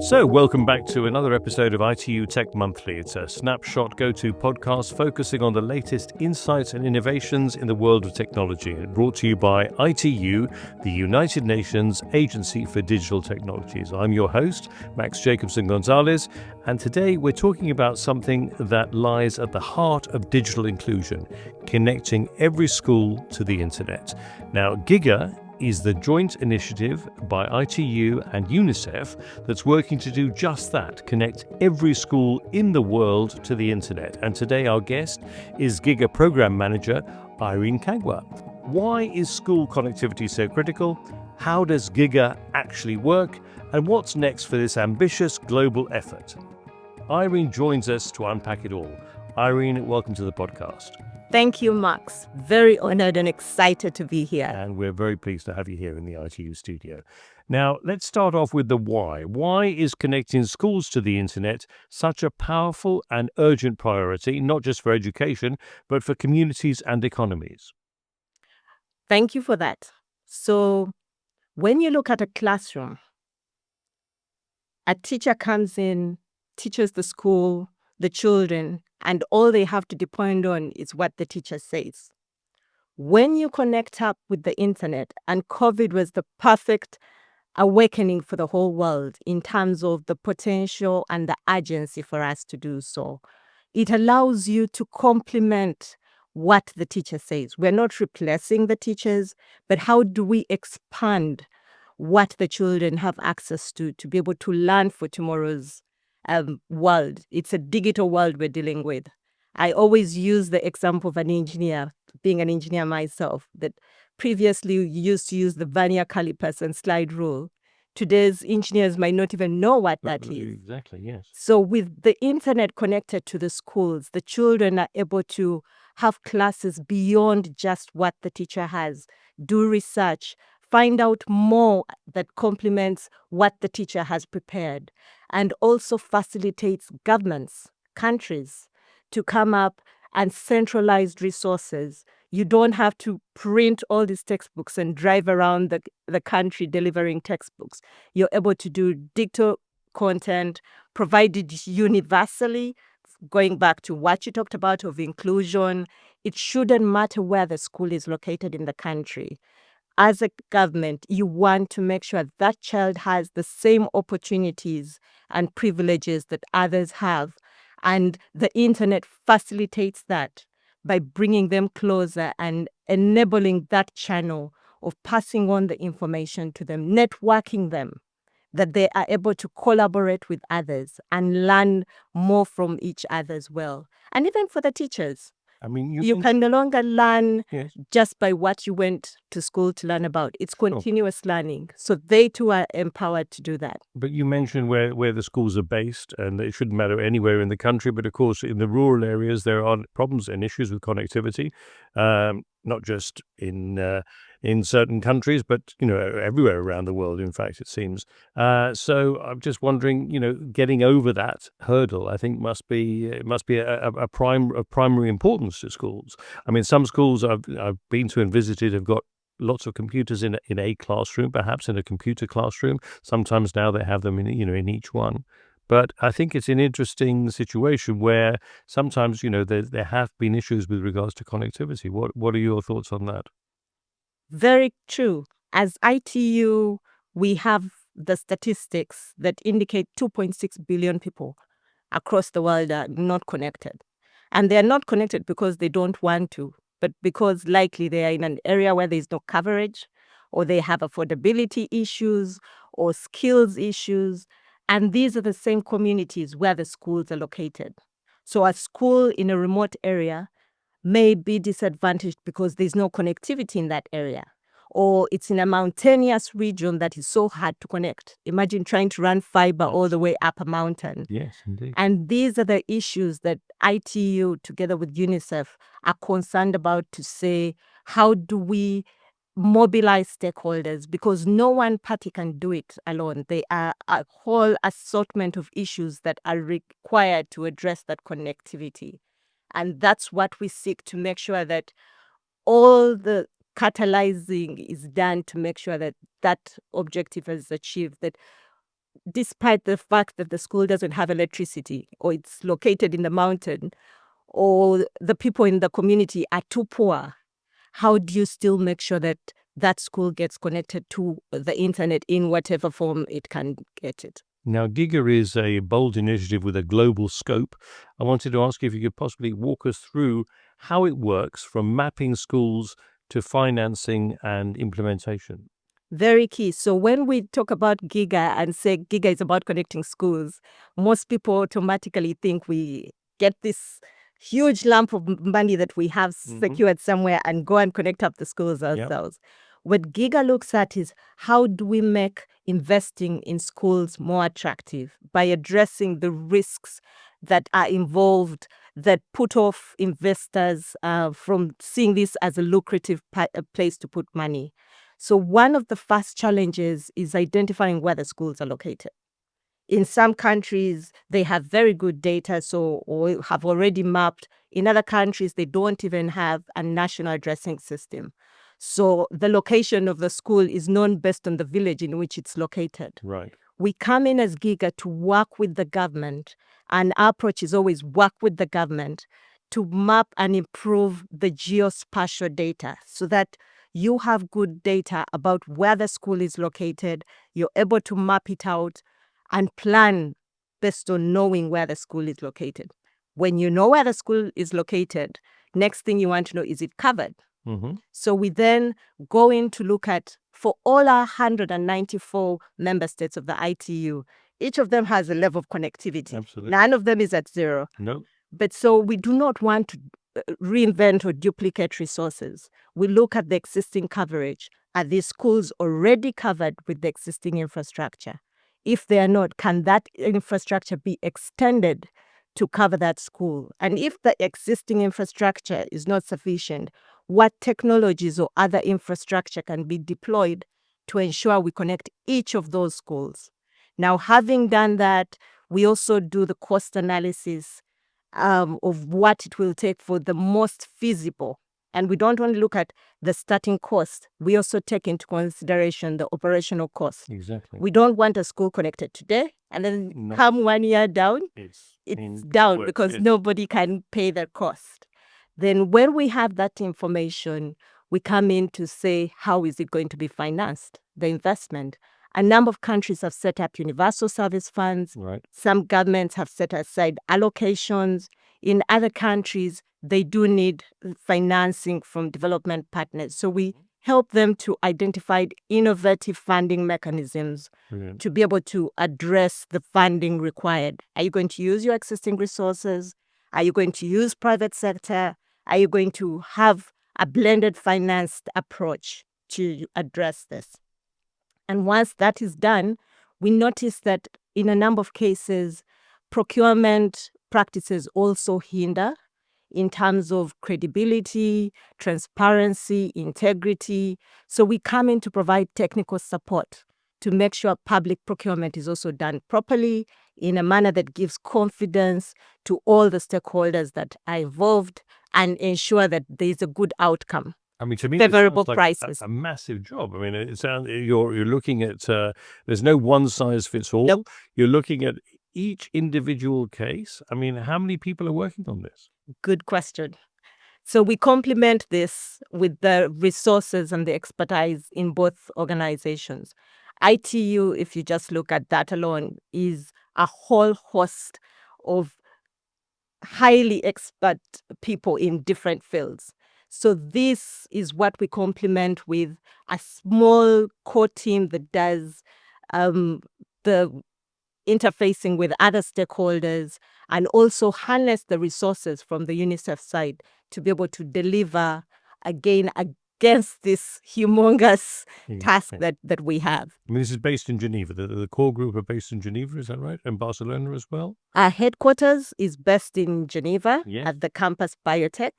So, welcome back to another episode of ITU Tech Monthly. It's a snapshot go-to podcast focusing on the latest insights and innovations in the world of technology, and brought to you by ITU, the United Nations Agency for Digital Technologies. I'm your host, Max Jacobson Gonzalez, and today we're talking about something that lies at the heart of digital inclusion, connecting every school to the internet. Now, Giga is the joint initiative by ITU and UNICEF that's working to do just that, connect every school in the world to the internet. And today our guest is Giga Program Manager Irene Kaggwa. Why is school connectivity so critical? How does Giga actually work? And what's next for this ambitious global effort? Irene joins us to unpack it all. Irene, welcome to the podcast. Thank you, Max. Very honored and excited to be here. And we're very pleased to have you here in the ITU studio. Now, let's start off with the why. Why is connecting schools to the internet such a powerful and urgent priority, not just for education, but for communities and economies? Thank you for that. So, when you look at a classroom, a teacher comes in, teaches the school, the children, and all they have to depend on is what the teacher says. When you connect up with the internet, and COVID was the perfect awakening for the whole world in terms of the potential and the urgency for us to do so, it allows you to complement what the teacher says. We're not replacing the teachers, but how do we expand what the children have access to be able to learn for tomorrow's world? It's a digital world we're dealing with. I always use the example of an engineer, being an engineer myself, that previously you used to use the vernier calipers and slide rule. Today's engineers might not even know what that is. Exactly, yes. So with the internet connected to the schools, the children are able to have classes beyond just what the teacher has, do research, find out more that complements what the teacher has prepared, and also facilitates governments, countries, to come up and centralized resources. You don't have to print all these textbooks and drive around the country delivering textbooks. You're able to do digital content provided universally. Going back to what you talked about of inclusion, it shouldn't matter where the school is located in the country. As a government, you want to make sure that child has the same opportunities and privileges that others have. And the internet facilitates that by bringing them closer and enabling that channel of passing on the information to them, networking them, that they are able to collaborate with others and learn more from each other as well. And even for the teachers, I mean, you can no longer learn yes, just by what you went to school to learn about. It's continuous learning. So they too are empowered to do that. but you mentioned where the schools are based, and it shouldn't matter anywhere in the country. But of course, in the rural areas, there are problems and issues with connectivity, not just in certain countries, but everywhere around the world. In fact, it seems. So I'm just wondering, getting over that hurdle, I think must be a primary importance to schools. I mean, some schools I've been to and visited have got lots of computers in a classroom, perhaps in a computer classroom. Sometimes now they have them in each one. But I think it's an interesting situation where sometimes there have been issues with regards to connectivity. What are your thoughts on that? Very true. As ITU, we have the statistics that indicate 2.6 billion people across the world are not connected. And they're not connected because they don't want to, but because likely they are in an area where there's no coverage, or they have affordability issues or skills issues. And these are the same communities where the schools are located. So a school in a remote area may be disadvantaged because there's no connectivity in that area, or it's in a mountainous region that is so hard to connect. Imagine trying to run fiber all the way up a mountain. Yes, indeed. And these are the issues that ITU, together with UNICEF, are concerned about to say, how do we mobilize stakeholders? Because no one party can do it alone. There are a whole assortment of issues that are required to address that connectivity. And that's what we seek to make sure that all the catalyzing is done to make sure that that objective is achieved, that despite the fact that the school doesn't have electricity, or it's located in the mountain, or the people in the community are too poor, how do you still make sure that that school gets connected to the internet in whatever form it can get it? Now, Giga is a bold initiative with a global scope. I wanted to ask you if you could possibly walk us through how it works from mapping schools to financing and implementation. Very key. So when we talk about Giga and say Giga is about connecting schools, most people automatically think we get this huge lump of money that we have secured somewhere and go and connect up the schools ourselves. What Giga looks at is how do we make investing in schools more attractive by addressing the risks that are involved that put off investors from seeing this as a lucrative place to put money. So one of the first challenges is identifying where the schools are located. In some countries, they have very good data, or have already mapped. In other countries, they don't even have a national addressing system. So the location of the school is known based on the village in which it's located. Right. We come in as Giga to work with the government, and our approach is always work with the government to map and improve the geospatial data so that you have good data about where the school is located. You're able to map it out and plan based on knowing where the school is located. When you know where the school is located, next thing you want to know, is it covered? So we then go in to look at, for all our 194 member states of the ITU, each of them has a level of connectivity. Absolutely. None of them is at zero. No. But so we do not want to reinvent or duplicate resources. We look at the existing coverage. Are these schools already covered with the existing infrastructure? If they are not, can that infrastructure be extended to cover that school? And if the existing infrastructure is not sufficient, what technologies or other infrastructure can be deployed to ensure we connect each of those schools? Now, having done that, we also do the cost analysis of what it will take for the most feasible. And we don't only look at the starting cost, we also take into consideration the operational cost. Exactly. We don't want a school connected today and then come 1 year down, it's down because nobody can pay the cost. Then when we have that information, we come in to say, how is it going to be financed, the investment? A number of countries have set up universal service funds. Right. Some governments have set aside allocations. In other countries, they do need financing from development partners. So we help them to identify innovative funding mechanisms to be able to address the funding required. Are you going to use your existing resources? Are you going to use private sector? Are you going to have a blended financed approach to address this? And once that is done, we notice that in a number of cases, procurement practices also hinder in terms of credibility, transparency, integrity. So we come in to provide technical support to make sure public procurement is also done properly in a manner that gives confidence to all the stakeholders that are involved and ensure that there is a good outcome. I mean, to me, favorable this sounds like prices. a massive job. I mean, it sounds you're looking at there's no one size fits all. Nope. You're looking at each individual case. I mean, how many people are working on this? Good question. So we complement this with the resources and the expertise in both organizations. ITU, if you just look at that alone, is a whole host of highly expert people in different fields. So this is what we complement with a small core team that does the interfacing with other stakeholders and also harness the resources from the UNICEF side to be able to deliver again against this humongous task that we have. I mean, this is based in Geneva. The core group are based in Geneva, is that right? And Barcelona as well? Our headquarters is based in Geneva at the campus Biotech.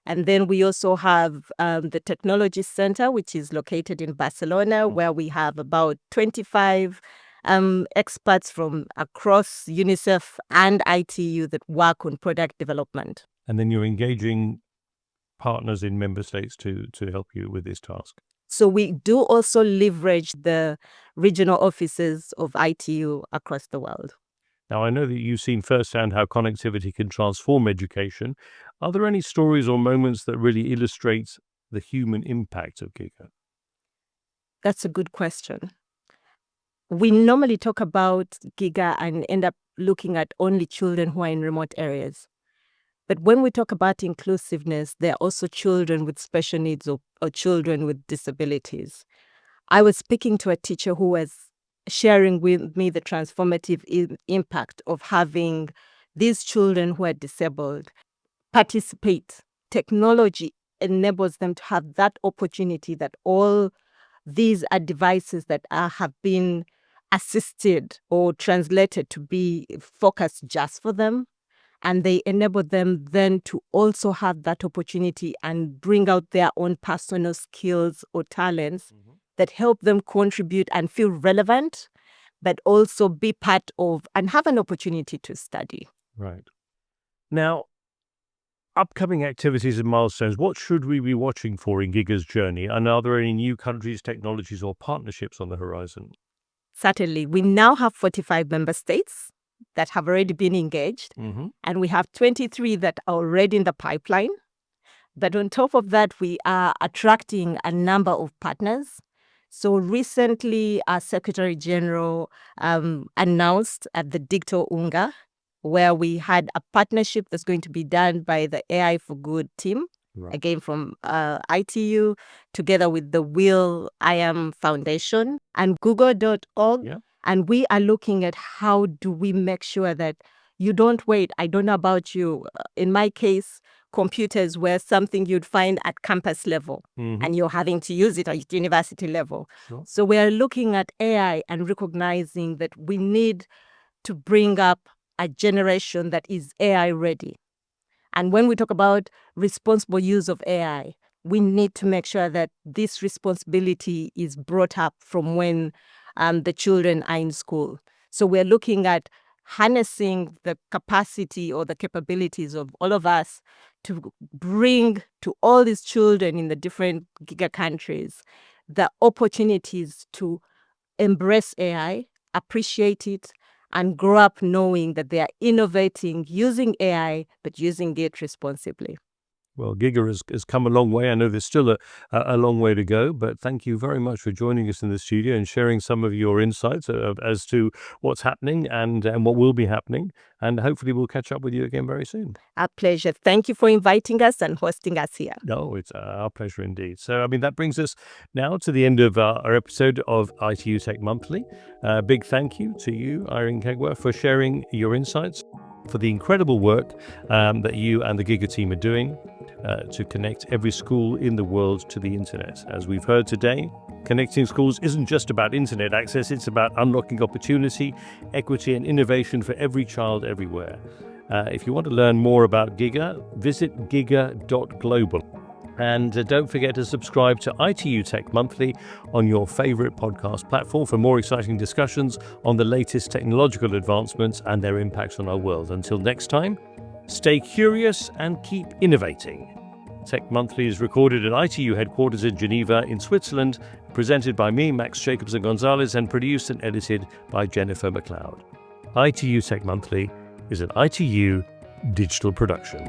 And then we also have the Technology Center, which is located in Barcelona, where we have about 25 experts from across UNICEF and ITU that work on product development. And then you're engaging partners in member states to help you with this task. So we do also leverage the regional offices of ITU across the world. Now, I know that you've seen firsthand how connectivity can transform education. Are there any stories or moments that really illustrate the human impact of Giga? That's a good question. We normally talk about Giga and end up looking at only children who are in remote areas. But when we talk about inclusiveness, there are also children with special needs or children with disabilities. I was speaking to a teacher who was sharing with me the transformative impact of having these children who are disabled participate. Technology enables them to have that opportunity that all these are devices that have been assisted or translated to be focused just for them. And they enable them then to also have that opportunity and bring out their own personal skills or talents that help them contribute and feel relevant, but also be part of and have an opportunity to study. Right. Now, upcoming activities and milestones, what should we be watching for in Giga's journey? And are there any new countries, technologies, or partnerships on the horizon? Certainly. We now have 45 member states that have already been engaged, and we have 23 that are already in the pipeline. But on top of that, we are attracting a number of partners. So recently, our Secretary General announced at the Digital UNGA, where we had a partnership that's going to be done by the AI for Good team, again from ITU, together with the will.i.am Foundation and google.org. Yeah. And we are looking at how do we make sure that you don't wait. I don't know about you. In my case, computers were something you'd find at campus level, and you're having to use it at university level. Sure. So we are looking at AI and recognizing that we need to bring up a generation that is AI ready. And when we talk about responsible use of AI, we need to make sure that this responsibility is brought up from when the children are in school. So we're looking at harnessing the capacity or the capabilities of all of us to bring to all these children in the different Giga countries the opportunities to embrace AI, appreciate it, and grow up knowing that they are innovating using AI, but using it responsibly. Well, Giga has come a long way. I know there's still a long way to go, but thank you very much for joining us in the studio and sharing some of your insights as to what's happening and what will be happening. And hopefully we'll catch up with you again very soon. Our pleasure. Thank you for inviting us and hosting us here. No, it's our pleasure indeed. So, I mean, that brings us now to the end of our episode of ITU Tech Monthly. Big thank you to you, Irene Kaggwa, for sharing your insights, for the incredible work that you and the Giga team are doing to connect every school in the world to the internet. As we've heard today, connecting schools isn't just about internet access, it's about unlocking opportunity, equity, and innovation for every child everywhere. If you want to learn more about Giga, visit giga.global. And don't forget to subscribe to ITU Tech Monthly on your favorite podcast platform for more exciting discussions on the latest technological advancements and their impacts on our world. Until next time, stay curious and keep innovating. Tech Monthly is recorded at ITU headquarters in Geneva in Switzerland, presented by me, Max Jacobson-Gonzalez, and produced and edited by Jennifer McLeod. ITU Tech Monthly is an ITU digital production.